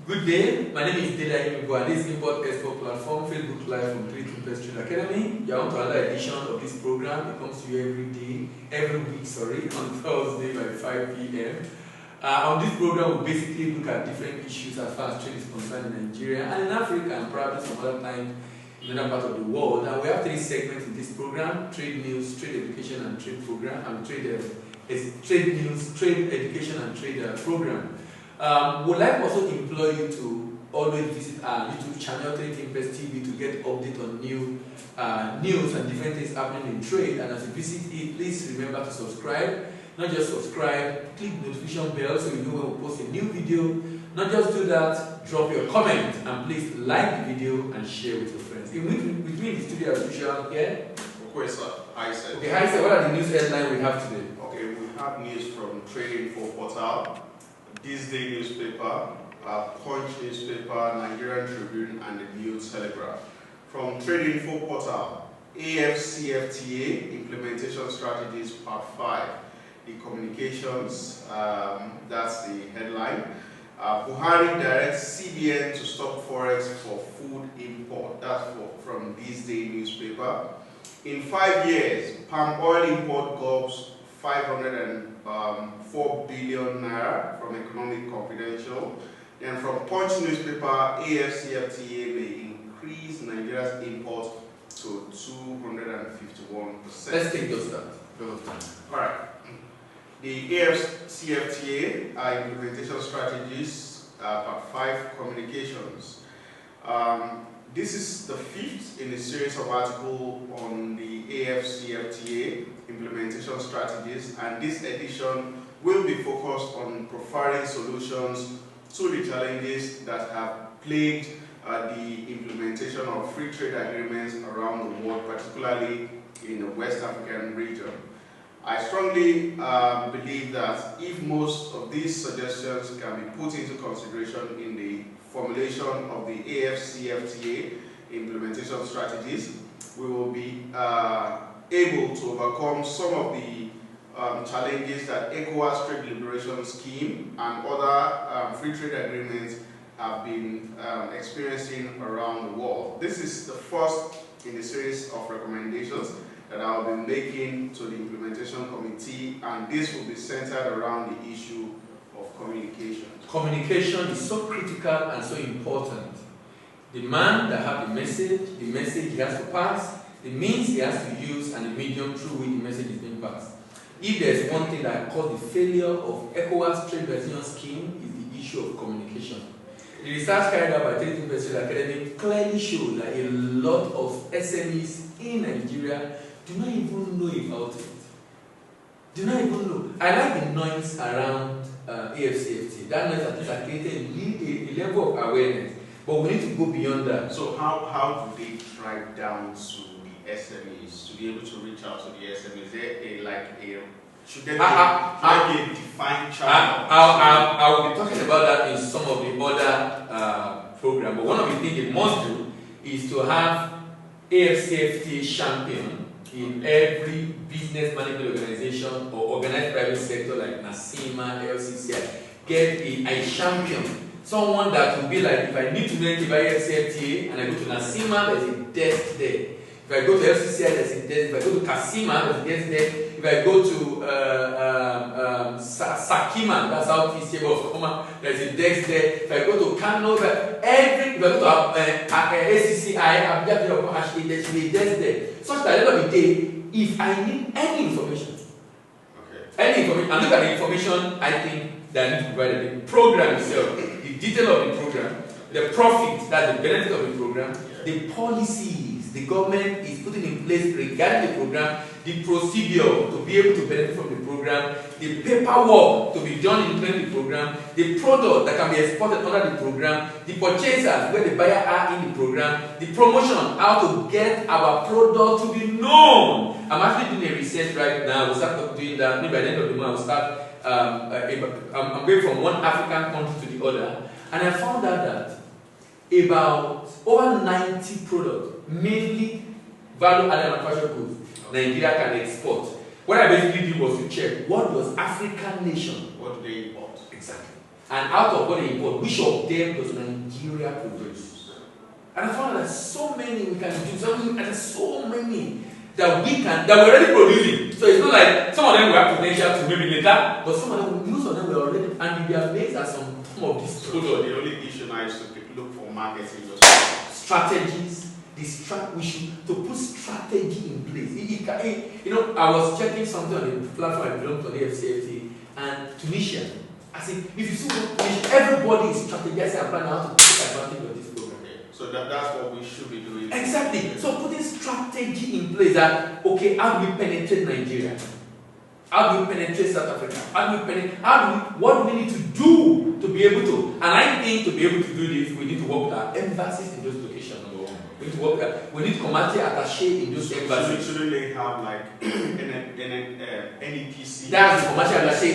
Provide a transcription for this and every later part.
Good day, my name is Dela Imigo and this is Import Export Platform, Facebook Live from 3 Invest Trade Academy. You are on to another edition of this program. It comes to you every week, on Thursday by 5 p.m. On this program, we basically look at different issues as far as trade is concerned in Nigeria and in Africa and probably some other time in another part of the world. And we have 3 segments in this program: trade news, trade education, and trade program, and trade news, trade education, and trade program. Would like also employ you to always visit our YouTube channel, 3 Invest TV, to get update on new news and different things happening in trade. And as you visit it, please remember to subscribe. Not just subscribe, click the notification bell so you know when we post a new video. Not just do that, drop your comment and please like the video and share with your friends. With me in the studio as usual, yeah? Okay, sir. Hi, sir. Okay, hi, sir. What are the news headlines we have today? Okay, we have news from Trade Info Portal, This Day newspaper, Punch newspaper, Nigerian Tribune, and the New Telegraph. From Trade Info Portal, AFCFTA Implementation Strategies Part 5. The communications, that's the headline. Buhari directs CBN to stop forex for food import. That's from This Day newspaper. In 5 years, palm oil import gobs 504 billion naira from Economic Confidential. Then from Punch newspaper, AFCFTA may increase Nigeria's import to 251%. Let's take those that. All right. The AFCFTA implementation strategies, part 5, communications. This is the 5th in a series of articles on the AFCFTA implementation strategies, and this edition will be focused on profiling solutions to the challenges that have plagued the implementation of free trade agreements around the world, particularly in the West African region. I strongly believe that if most of these suggestions can be put into consideration in the formulation of the AFCFTA implementation strategies, we will be able to overcome some of the challenges that ECOWAS Trade Liberation Scheme and other free trade agreements have been experiencing around the world. This is the first in a series of recommendations that I will be making to the implementation committee, and this will be centered around the issue of communication. Communication is so critical and so important. The man that has the message he has to pass, the means he has to use, and the medium through which the message is being passed. If there is one thing that caused the failure of ECOWAS Trade Liberation Scheme, is the issue of communication. The research carried out by 3 Invest Trade Academy clearly showed that a lot of SMEs in Nigeria do not even know about it. Do not even know. I like the noise around AFCFT. That noise has created a level of awareness, but we need to go beyond that. So how do they drive down to the SMEs to be able to reach out to the SMEs? Should there be a defined channel? I will be talking about that in some of the other programs. But one of the things they must do is to have AFCFT champion in every business management organization or organized private sector like NASIMA, LCCI. Get a champion, someone that will be like, if I need to know anything about AFCFTA and I go to NASIMA, there's a desk there. If I go to LCCI, there's a desk. If I go to CASIMA, there's a desk there. If I go to Sakima, that's Southeast Chamber of Commerce, there's a desk there. If I go to Kano, if I go to ACCI, there's a desk there. Such that at the end of the day, if I need any information, and look at the information I think that I need to provide, the program itself, the detail of the program, the profit, that's the benefit of the program, the policies the government is putting in place regarding the program, the procedure to be able to benefit from the program, the paperwork to be done in the program, the product that can be exported under the program, the purchasers where the buyer are in the program, the promotion, how to get our product to be known. I'm actually doing a research right now. We'll start doing that. Maybe by the end of the month, I'll start. I'm going from one African country to the other, and I found out that about over 90 products, mainly value-added manufactured goods, Nigeria can export. What I basically did was to check what was African nation. What do they import? Exactly. And out of what they import, which of them does Nigeria produce? And I found that so many we can do, and there's so many that we're already producing. So it's not like some of them we have potential to maybe later, but some of them, most of them we're already, and we are based at some of these products. The only issue now is to look for markets in your strategies. We should to put strategy in place. I was checking something on the platform I belong to, the FCFT, and Tunisia. I said, if you see what Tunisia, everybody is strategizing and planning how to take advantage of this program. Okay. So that's what we should be doing. Exactly. So putting strategy in place that, okay, how do we penetrate Nigeria? How do we penetrate South Africa? What do we need to do to be able to? And I think to be able to do this, we need to work with our embassies in those locations. Number one, we need to work with. We need commercial attaché in those embassies. Shouldn't they have like NEPC? That's the commercial attaché.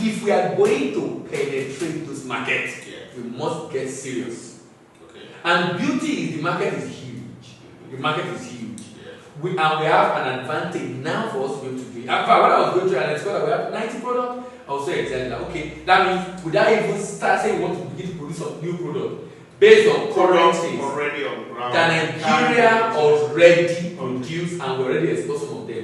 If we are going to penetrate those markets, we must get serious. Okay. And beauty is the market is huge. The market is huge. We have an advantage now for us to be able to do it. In fact, when I was going to an expert, we have 90 products. I was so excited that, okay, that means without even start saying we want to begin to produce a new product based on current things already on ground. That Nigeria already produced and we already export some of them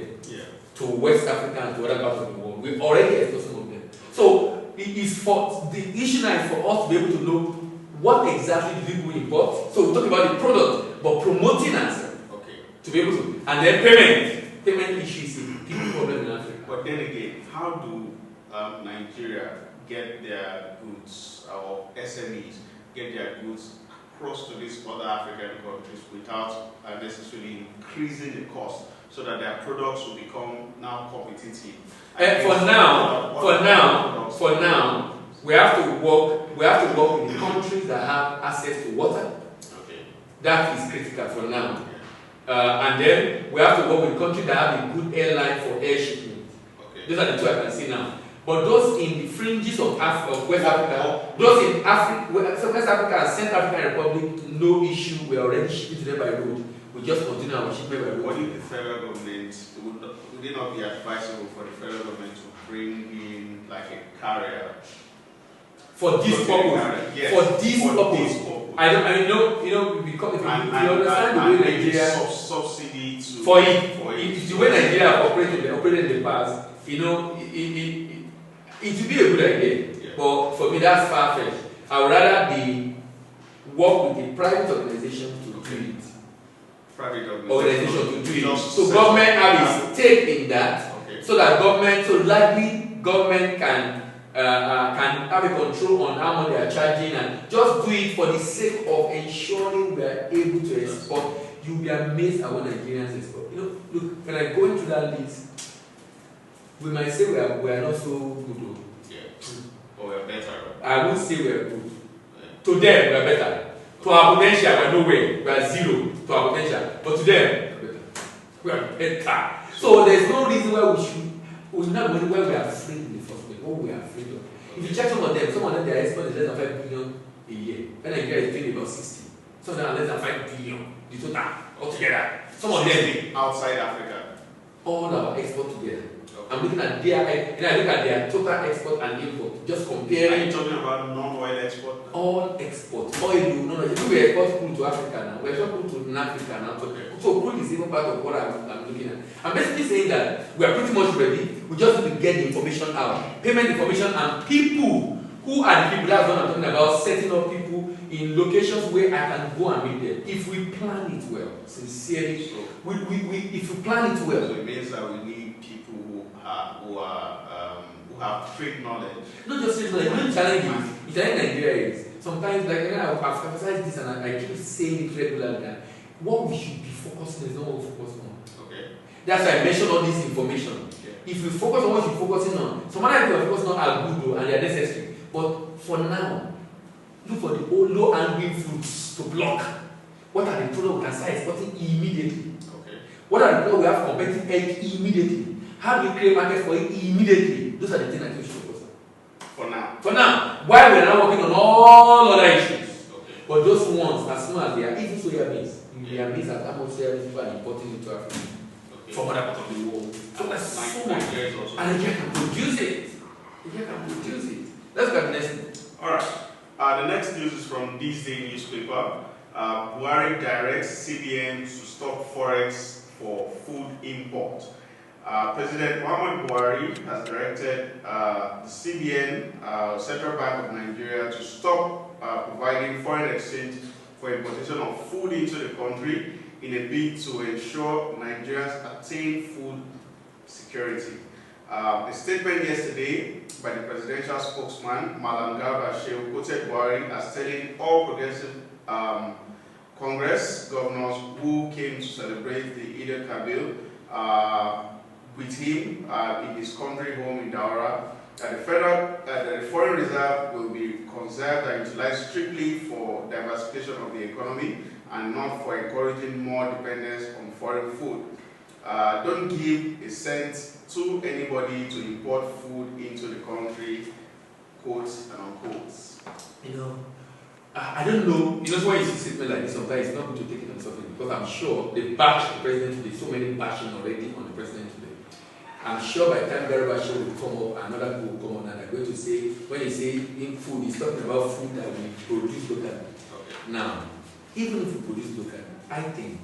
to West Africa and to other parts of the world. We already export some of them. So it is for the issue now is for us to be able to know what exactly do we import. So we talk about the product, but promoting ourselves. To be able to, and then payment issues is a big problem in Africa. But then again, how do Nigeria get their goods, or SMEs get their goods across to these other African countries without necessarily increasing the cost, so that their products will become now competitive? For now, we have to work with the countries that have access to water. Okay. That is critical for now. And then we have to work with countries that have a good airline for air shipment. Okay. Those are the two I can see now. But those in the fringes of West Africa, those in West Africa and Central African Republic, no issue. We are already shipping to them by road. We just continue our shipment by road. What if the federal government, would it not be advisable for the federal government to bring in like a carrier? For this purpose. Yes. For this purpose. Because if you understand the way Nigeria subsidy to for it, the way Nigeria operated in the past, it would be a good idea. Yeah. But for me, that's far-fetched. I would rather work with a private organization to do it. Private organization to do it. So government have a stake in that, so that government can have a control on how much they are charging, and just do it for the sake of ensuring we are able to export. You'll be amazed at what Nigerians export. Look, when I go into that list, we might say we are not so good. Or we are better. I won't say we are good. To them, we are better. To our potential, we are nowhere. We are zero to our potential. But to them, we are better. So there's no reason why we're not going where we are afraid in the first place. What we are afraid of. If you check some of them, their export is less than 5 billion a year. When Nigeria is doing about 60. Some of them are less than 5 billion. The total altogether. Some of them outside Africa. All our export together. I'm looking at their total export and import. Just comparing. Are you talking about non-oil export? All export. Oil, no. If we export crude to Africa now, we export crude to Africa now. So crude is even part of what I'm looking at. I'm basically saying that we are pretty much ready. We just need to get the information out. Payment information and people. Who are the people? That's what I'm talking about. Setting up people in locations where I can go and meet them. If we plan it well, sincerely, so if we plan it well. So it means that we need people who have trade knowledge. Not just trade knowledge. One challenge in Nigeria is sometimes, like I've emphasized this and I keep saying it regularly. That what we should be focusing is not what we focus on. Okay. That's why I mentioned all this information. Yeah. If we focus on what you're focusing on, some other people are focusing on are good though, and they are necessary. But for now, look for the low-hanging fruits to block. What are the products we can start exporting immediately? Okay. What are the products we have competitive edge immediately? How do we create markets for it immediately? Those are the things that we should focus on. For now. While we're now working on all other issues. Okay. But those ones, as soon as they are eating soya beans, they are amazed at how much soya beans people are importing into Africa from other parts of the world. So that's so much. And Nigeria can produce it. Nigeria can produce it. Let's look at the next one. All right. The next news is from this day newspaper. Buhari directs CBN to stop forex for food import. President Muhammad Buhari has directed the CBN, Central Bank of Nigeria, to stop providing foreign exchange for importation of food into the country in a bid to ensure Nigerians attain food security. A statement yesterday by the presidential spokesman, Malam Garba Shehu, quoted Buhari as telling all progressive Congress governors who came to celebrate the Eid al-Kabir with him in his country home in Daura, that the foreign reserve will be conserved and utilized strictly for diversification of the economy and not for encouraging more dependence on foreign food. Don't give a cent to anybody to import food into the country, quotes and unquotes. You know, I don't know. You know, why you see statement like this, sometimes it's not good to take it on something, because I'm sure they bash the president today. So many bashing already on the president today. I'm sure by the time Garba Shehu will come up, another people will come on and they're going to say, when he say in food, he's talking about food that we produce locally. Okay. Now, even if we produce locally, I think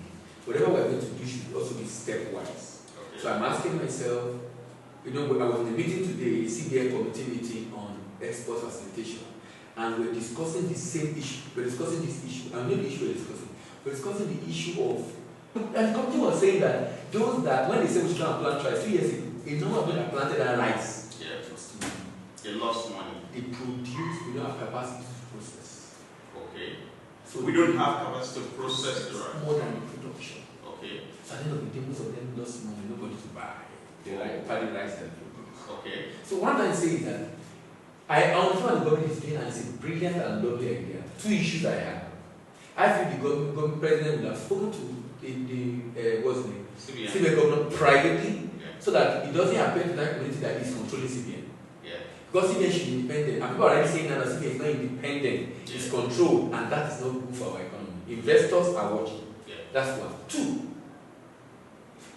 whatever we're going to do should also be stepwise. Okay. So I'm asking myself, you know, I was in a meeting today, a CBN committee meeting on export facilitation, and we're discussing the same issue. We're discussing this issue, and not the issue we're discussing. We're discussing the issue of, and the committee was saying that those that, when they say we should not plant rice, 2 years ago, a number of them that planted that rice. Yeah. They lost money. They produce, we don't have capacity to process. Okay. So we don't have capacity to process the rice. More than the production. Okay. So at the end of the day, most of them lost money, nobody to buy. They like paddy rice that they produce. Okay. So what I'm saying is that I understand what the government is doing, and it's a brilliant and lovely idea. Two issues I have. I feel the government president would have spoken to the what's the name? CBN government privately, so that it doesn't appear to that community that is controlling CBN. Yeah. Because CBN should be independent. And people are already saying now that CBN is not independent, it's controlled, and that is not good for our economy. Investors are watching. Yeah. That's one. Two,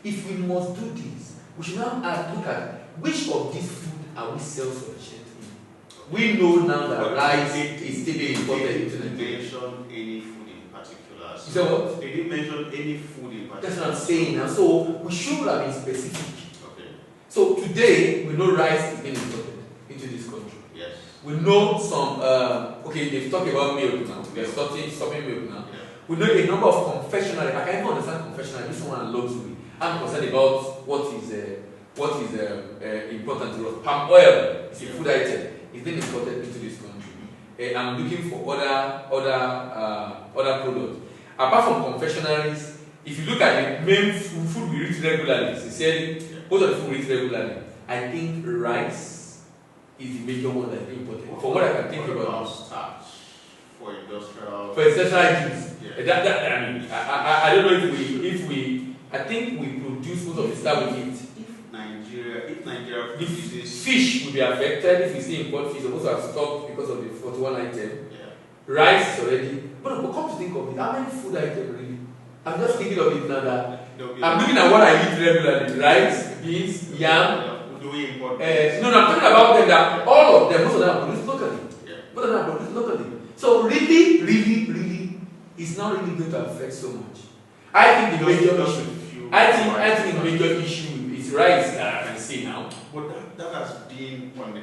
if we must do this, we should now look at which of these food are we self-sufficient in. We know now that rice is still being imported into Nigeria. They mention any food in particular. You said what? They didn't mention any food in particular. That's what I'm saying now. So we should have been specific. Okay. So today we know rice is being imported into this country. Yes. We know some. Okay, they've talked about milk now. They're stopping milk now. Yeah. We know a number of confectionery. I can even understand confectionery. This one loves me. I'm concerned about what is important to us. Palm oil is a food item. It's being imported into this country. I'm looking for other products. Apart from confectionaries, if you look at the main food we eat regularly, sincerely, most of the food we eat regularly, I think rice is the major one that's being imported. From what I can think about. Starch for industrial. For industrial use. Yeah. I mean, I don't know if we I think we produce most of the stuff we eat. If Nigeria produces fish will be affected if we see import fish. Supposed to have stopped because of the 41 item. Yeah. Rice is already. But come to think of it, how many food items really? I'm just thinking of it now that I'm looking at what I eat regularly: rice, beans, yam. Do we import? No, I'm talking about them that all of them, most of them are produced locally. Yeah. Most of them are produced locally. So really, it's not really going to affect so much. I think the major issue. I think the major issue is rice that I can see now. But that has been on the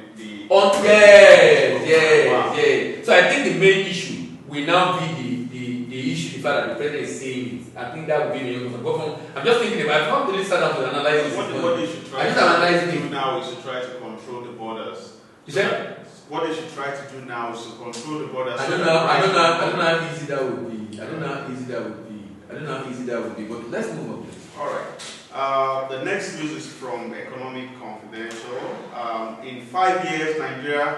yeah. So I think the main issue will now be the issue, the fact that the president is saying it. I think that would be the main concern. I'm just thinking about it. I'm not really start out to analyze this. What they should try to do now is to try to control the borders. You said? What they should try to do now is to control the borders. I don't know how easy that would be. I don't know how easy that would be. But let's move on, please. All right. The next news is from Economic Confidential. In 5 years, Nigeria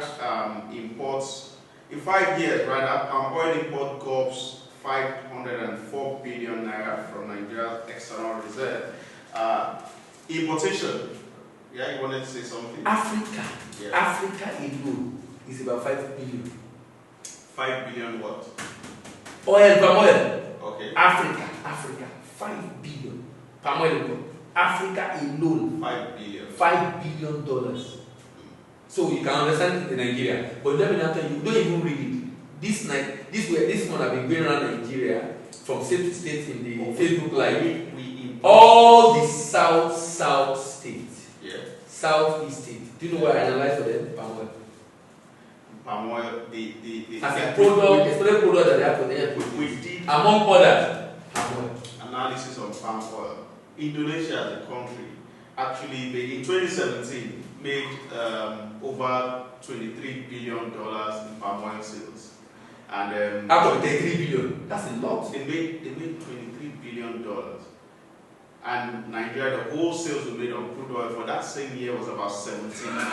imports. In 5 years, rather, palm oil import gobs 504 billion naira from Nigeria's external reserve. Importation. Yeah, you wanted to say something? Africa. Yeah. Africa alone is about 5 billion. 5 billion what? Palm oil. Okay. Africa. 5 billion. Palm oil. Africa alone. 5 billion. $5 billion. So you can understand the Nigeria. But let me now tell you, don't even read it. This one have been going around Nigeria from state to state in the Facebook Live. All the south states, southeast states. Do you know what I analyze for them? Palm oil. Palm oil, as a product, especially product that they have for them. We did among others, palm oil. Analysis on palm oil. Indonesia as a country actually in 2017 made over $23 billion in palm oil sales. And out of the 3 billion, that's a lot. They made $23 billion. And Nigeria, the whole sales we made on crude oil for that same year was about $17 billion.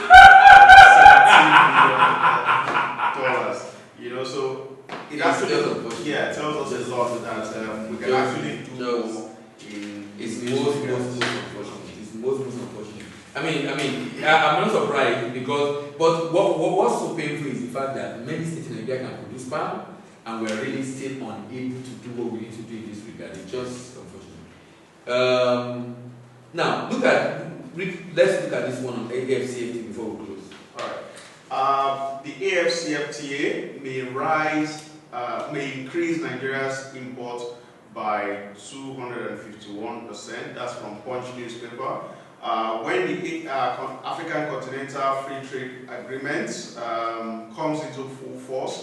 You know, so it actually tells us a lot that we can actually do more in. It's most unfortunate. It's most unfortunate. I mean, I'm not surprised because, but what's so painful is the fact that many states in Nigeria can produce palm, and we're really still unable to do what we need to do in this regard. It's just unfortunate. Now, let's look at this one on AFCFTA before we close. All right. The AFCFTA may increase Nigeria's import by 251%. That's from Punch newspaper. When the African Continental Free Trade Agreement comes into full force,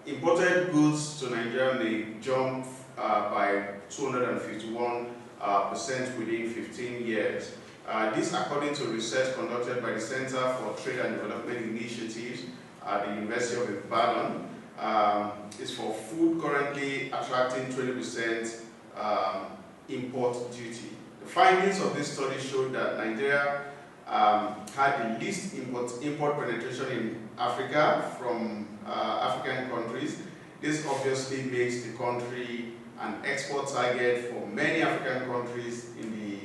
imported goods to Nigeria may jump by 251% within 15 years. This according to research conducted by the Center for Trade and Development Initiatives at the University of Ibadan. Is for food currently attracting 20% import duty. The findings of this study showed that Nigeria had the least import penetration in Africa from African countries. This obviously makes the country an export target for many African countries in the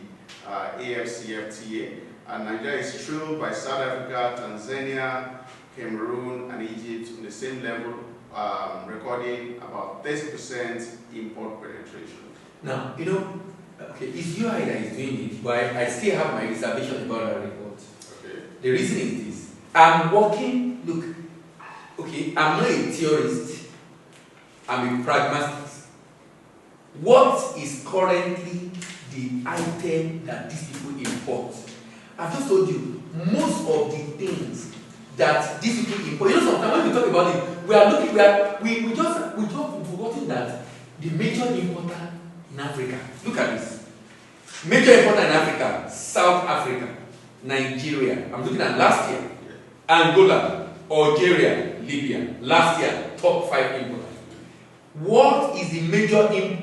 AFCFTA. And Nigeria is trailed by South Africa, Tanzania, Cameroon, and Egypt on the same level, recording about 30% import penetration. Now, you know, okay, it's UI that is doing it, but I still have my reservation about that report. Okay. The reason is this. I'm working, look, okay, I'm not a theorist, I'm a pragmatist. What is currently the item that these people import? I've just told you, most of the things that these people import, you know, sometimes when we talk about it, we just forgotten that the major importer in Africa, look at this. Major importer in Africa, South Africa, Nigeria, I'm looking at last year, Angola, Algeria, Libya, last year, top 5 importers. What is the major major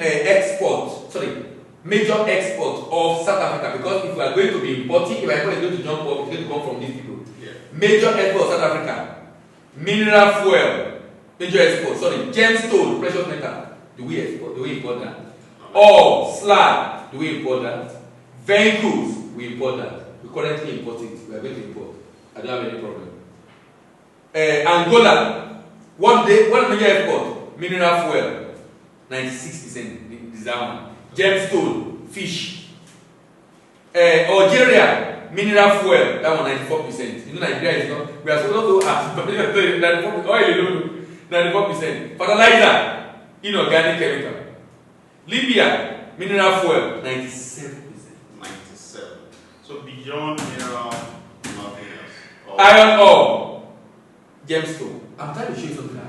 export of South Africa? Because if we are going to be importing, if I is going to jump up, it's going to come from these people. Yeah. Major export of South Africa, mineral fuel, major export, gemstone, precious metal. Do we import that? Or slag, do we import that? Vehicles, we import that. We currently import it. We are going to import. I don't have any problem. Angola, what major export? Mineral fuel, 96%. This is that one. Gemstone, fish. Algeria, mineral fuel, that one 94%. You know Nigeria is not. We are supposed to ask 94%. Oil, 94%. Fertilizer, inorganic chemical. Libya, mineral fuel, 97%. 97. So beyond mineral, nothing else. Iron ore, gemstone. I'm trying to show you something.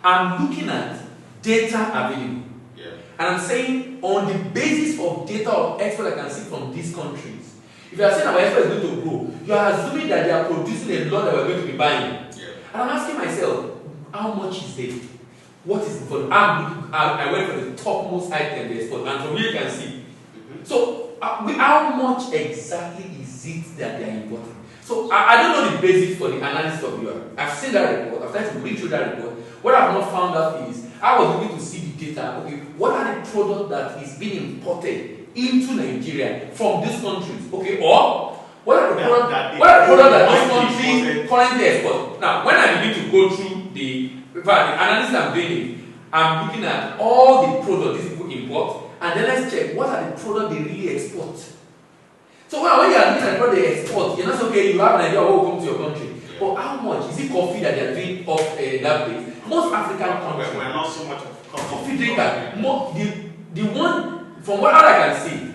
I'm looking at data available. Yeah. And I'm saying on the basis of data of export I can see from these countries, if you are saying our export is going to grow, you are assuming that they are producing a lot that we're going to be buying. Yeah. And I'm asking myself, how much is there? What is the volume? I went for the topmost item they export, and from here you can see. Mm-hmm. So, how much exactly is it that they are importing? So, I don't know the basics for the analysis of Europe. I've seen that report, I've tried to read through that report. What I've not found out is, I was able to see the data, okay, what are the products that is being imported into Nigeria from these countries, okay, or what are the products that this country currently export? Now, when I begin to go through the analysis I'm doing, I'm looking at all the products these people import, and then let's check what are the products they really export. So when you are looking at what they export, you're not saying, okay, you have an idea of what will come to your country. Yeah. But how much? Is it coffee that they are doing off that place? Most African countries. We're not so much of Coffee drinker. The one, from what I can see,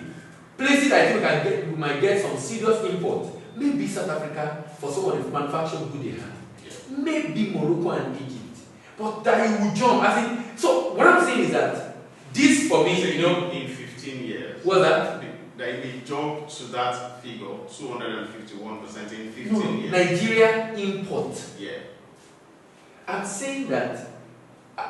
places I think we might get some serious import. Maybe South Africa for some of the manufactured goods they have. Yeah. Maybe Morocco and Egypt. But that it will jump. So what I'm saying is that this for me, in 15 years. What's that? That it will jump to that figure, 251% in 15 years. Nigeria import. Yeah. I'm saying that,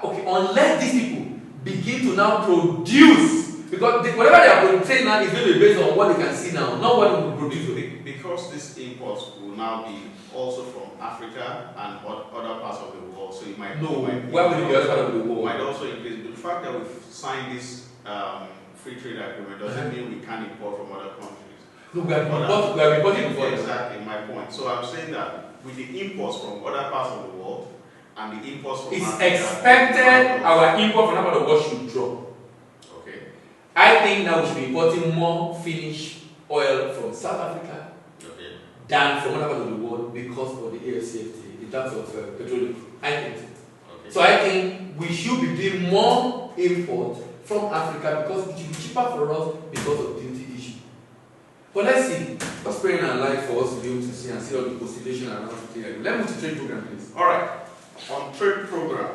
okay, unless these people begin to now produce, because whatever they are producing now is going to be based on what they can see now, not what they will produce. Because these imports will now be also from Africa and other parts of the world, so it might where will it be other part of the world? Might also increase. But the fact that we've signed this free trade agreement doesn't mean we can't import from other countries. No, we are importing before. Exactly my point. So I'm saying that with the imports from other parts of the world and the imports from it's Africa, expected our import from other part of the world should drop. Okay. I think that we should be importing more finished oil from South Africa than from other part of the world because of the AFCFTA in terms of petroleum. I think. Okay. So I think we should be doing more import from Africa because it will be cheaper for us because of duty issue. But let's see. What's praying in our life for us to be able to see and see all the consideration around the thing. Let's move to trade program, please. All right. On trade program,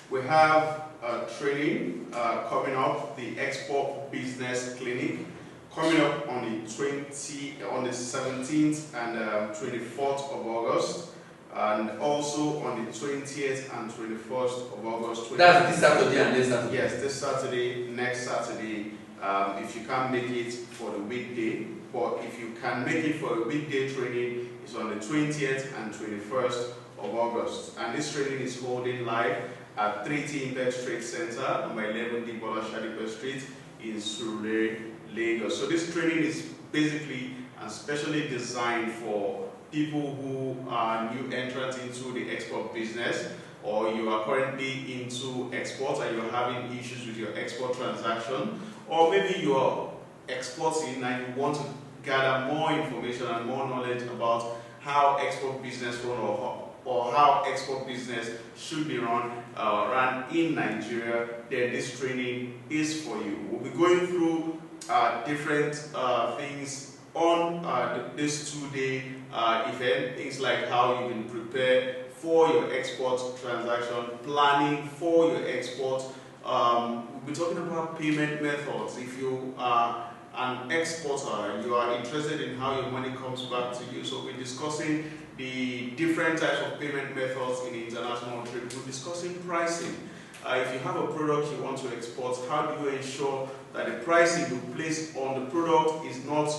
we have a training coming up, the Export Business Clinic, coming up on the 17th and 24th of August, and also on the 20th and 21st of August. That's this Saturday and next Saturday. Yes, this Saturday, next Saturday. If you can't make it for the weekday, but if you can make it for a weekday training, it's on the 20th and 21st of August. And this training is holding live at 3T Impact Trade Center, number 11 Diploma Street in Surrey, Lagos. So this training is basically and specially designed for people who are new entrants into the export business, or you are currently into export and you're having issues with your export transaction, or maybe you're exporting and you want to gather more information and more knowledge about how export business run or how export business should be run in Nigeria, then this training is for you. We'll be going through different things on this two-day event, things like how you can prepare for your export transaction, planning for your export. We'll be talking about payment methods. If you are an exporter and you are interested in how your money comes back to you, so we're discussing the different types of payment methods in international trade. We're discussing pricing. If you have a product you want to export, how do you ensure that the pricing you place on the product is not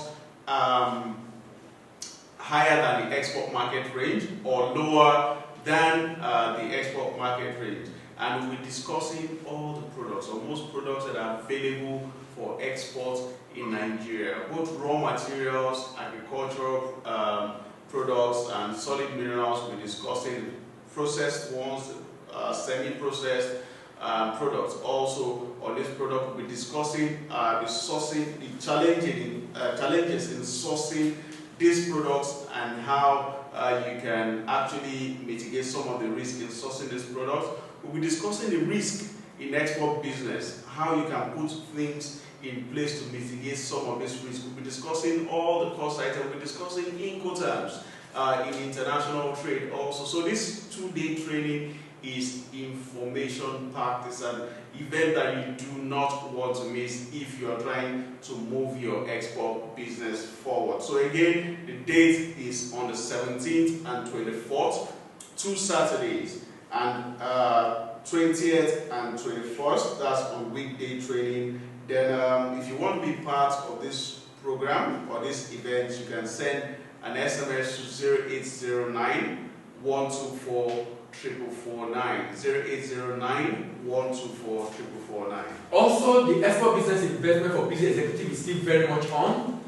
higher than the export market range or lower than the export market range? And we're discussing all the products, or most products that are available for export in Nigeria, both raw materials, agricultural products, and solid minerals. We're discussing processed ones, semi-processed products. Also, on this product, we're discussing the sourcing, the challenges in sourcing these products and how you can actually mitigate some of the risk in sourcing these products. We'll be discussing the risk in export business, how you can put things in place to mitigate some of this risk. We'll be discussing all the cost items. We'll be discussing Incoterms in international trade also. So this two-day training is information packed. It's an event that you do not want to miss if you are trying to move your export business forward. So again, the date is on the 17th and 24th, 2 Saturdays, and 20th and 21st, that's on weekday training. Then if you want to be part of this program or this event, you can send an SMS to 0809 124 449, 0809 124 449. Also, the export business investment for business executive is still very much on.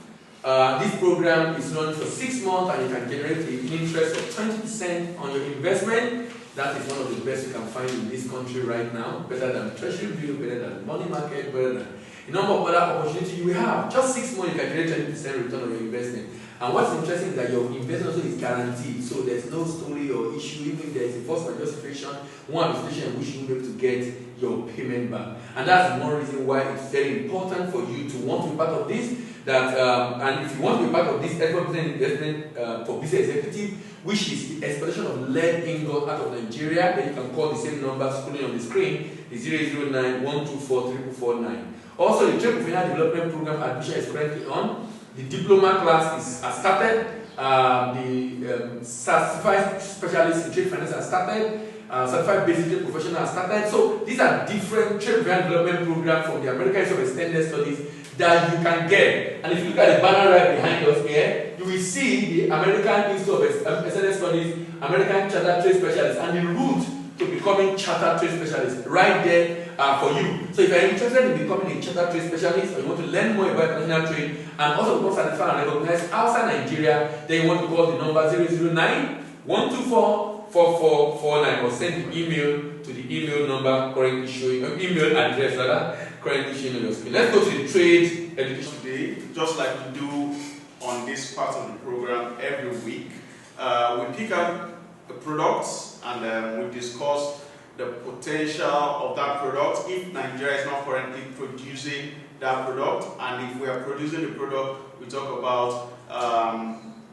This program is running for 6 months and you can generate an interest of 20% on your investment. That is one of the best you can find in this country right now. Better than treasury bill, better than money market, better than a number of other opportunities you have. Just 6 months you can generate 20% return on your investment. And what's interesting is that your investment also is guaranteed, so there's no story or issue. Even if there's a force majeure situation, one situation in which you will be able to get your payment back. And that's one reason why it's very important for you to want to be part of this. And if you want to be part of this investment for business executive, which is the exploitation of lead ingot out of Nigeria, then you can call the same number scrolling on the screen, the 009-124-4449. Also, the Trade Professional Development Program admission is currently on. The diploma class has started. The certified specialist in trade finance has started. Certified basic trade professional has started. So these are different trade development programs from the American Institute of Extended Studies that you can get. And if you look at the banner right behind us here, you will see the American Institute of Extended Studies, American Chartered Trade Specialist, and the route to becoming Chartered Trade Specialist right there for you. So if you're interested in becoming a Chartered Trade Specialist, or you want to learn more about international trade, and also become certified and recognized outside Nigeria, then you want to call the number 009-124-4449 or send the email to the email number currently showing, email address rather, currently showing on your screen. Let's go to the trade education today. Just like we do on this part of the program every week, we pick up the products and we discuss the potential of that product if Nigeria is not currently producing that product, and if we are producing the product, we talk about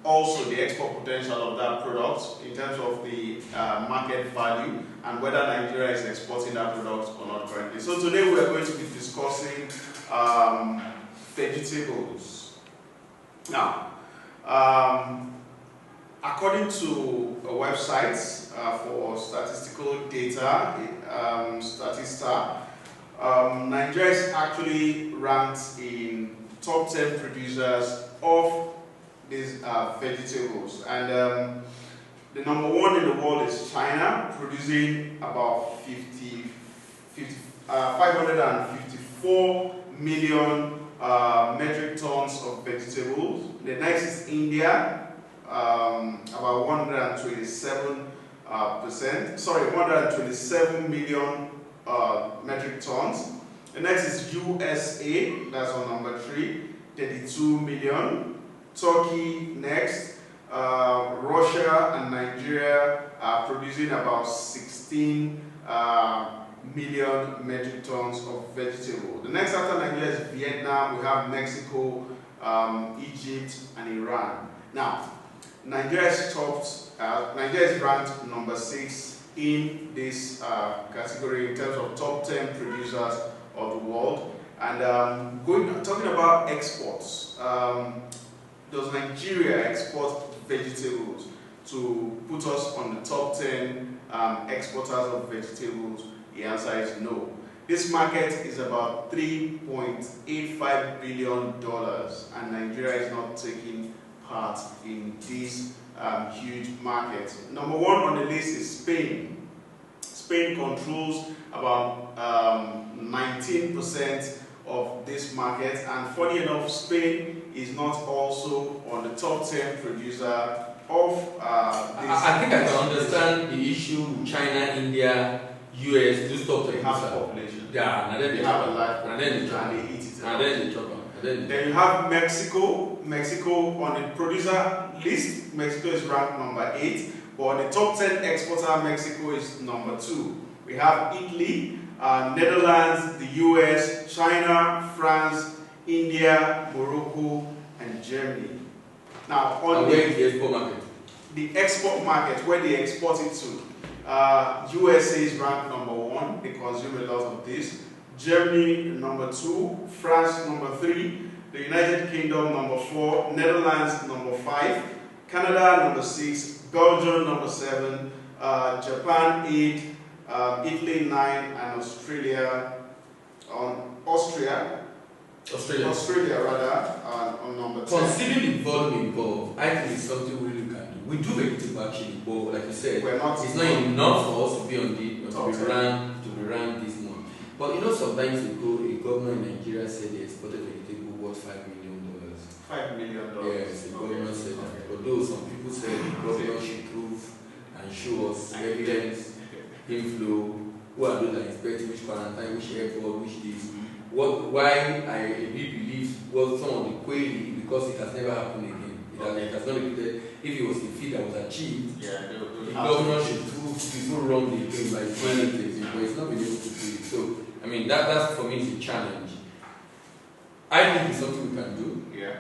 also the export potential of that product in terms of the market value and whether Nigeria is exporting that product or not currently. So today we are going to be discussing vegetables. Now, according to a website for statistical data, Statista, Nigeria is actually ranked in top 10 producers of these vegetables, and the number one in the world is China, producing about 554 million metric tons of vegetables. The next is India, about 127 million metric tons. The next is USA, that's on number 3, 32 million. Turkey next. Russia and Nigeria are producing about 16 million metric tons of vegetable. The next after Nigeria is Vietnam. We have Mexico, Egypt, and Iran. Now, Nigeria is ranked number 6 in this category in terms of top 10 producers of the world. And talking about exports, does Nigeria export vegetables to put us on the top 10 exporters of vegetables? The answer is no. This market is about $3.85 billion, and Nigeria is not taking part in this huge market. Number 1 on the list is Spain. Spain controls about 19% of this market, and funny enough, Spain is not also on the top 10 producer of this. I think I can understand the issue with China, India, US, those top 10 population. Yeah, and then they have a life, and then they eat it. And then they chop. Then you have Mexico. Mexico on the producer list, Mexico is ranked number 8, but on the top 10 exporter, Mexico is number 2. We have Italy, Netherlands, the US, China, France, India, Morocco, and Germany. Now, on where is the export market? The export market, where they export it to, USA is ranked number 1. They consume a lot of this. Germany number 2, France number 3, the United Kingdom number 4, Netherlands number 5, Canada number 6, Belgium number 7, Japan 8, Italy 9, and Austria on number 10. Considering the volume involved, I think it's something we really can do. We do vegetable actually, but like you said, it's not enough for us to be on the to be ranked this month. But you know, sometimes ago, a governor in Nigeria said they exported vegetable worth $5 million. $5 million. Yes, the governor said that. Although some people said the governor should prove and show us evidence, inflow, who are those that inspect, which quarantine, which airport, which this. Why I believe was some of the query, because it has never happened again. It has not been created. If it was a feat that was achieved, Yeah, the governor should prove people wrong the thing by doing it, but it's not been able to do it. So, I mean, that's for me is a challenge. I think it's something we can do. Yeah.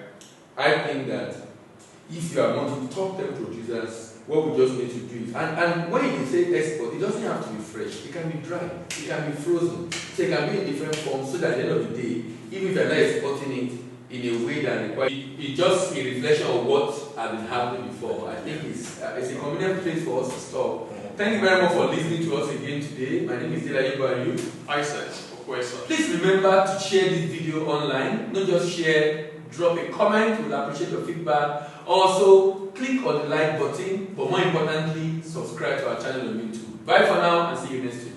I think that if you are among the top 10 producers, what we just need to do is, and when you say export, it doesn't have to be fresh. It can be dry, it can be frozen, so it can be in different forms, so that at the end of the day, even if you're not exporting it in a way that requires, it's just a reflection of what has been happening before. I think it's a convenient place for us to stop. Thank you very much for listening to us again today. My name is Diploma. Isaac, please remember to share this video online. Not just share, drop a comment. We'll appreciate your feedback. Also, click on the like button, but more importantly, subscribe to our channel on YouTube. Bye for now and see you next week.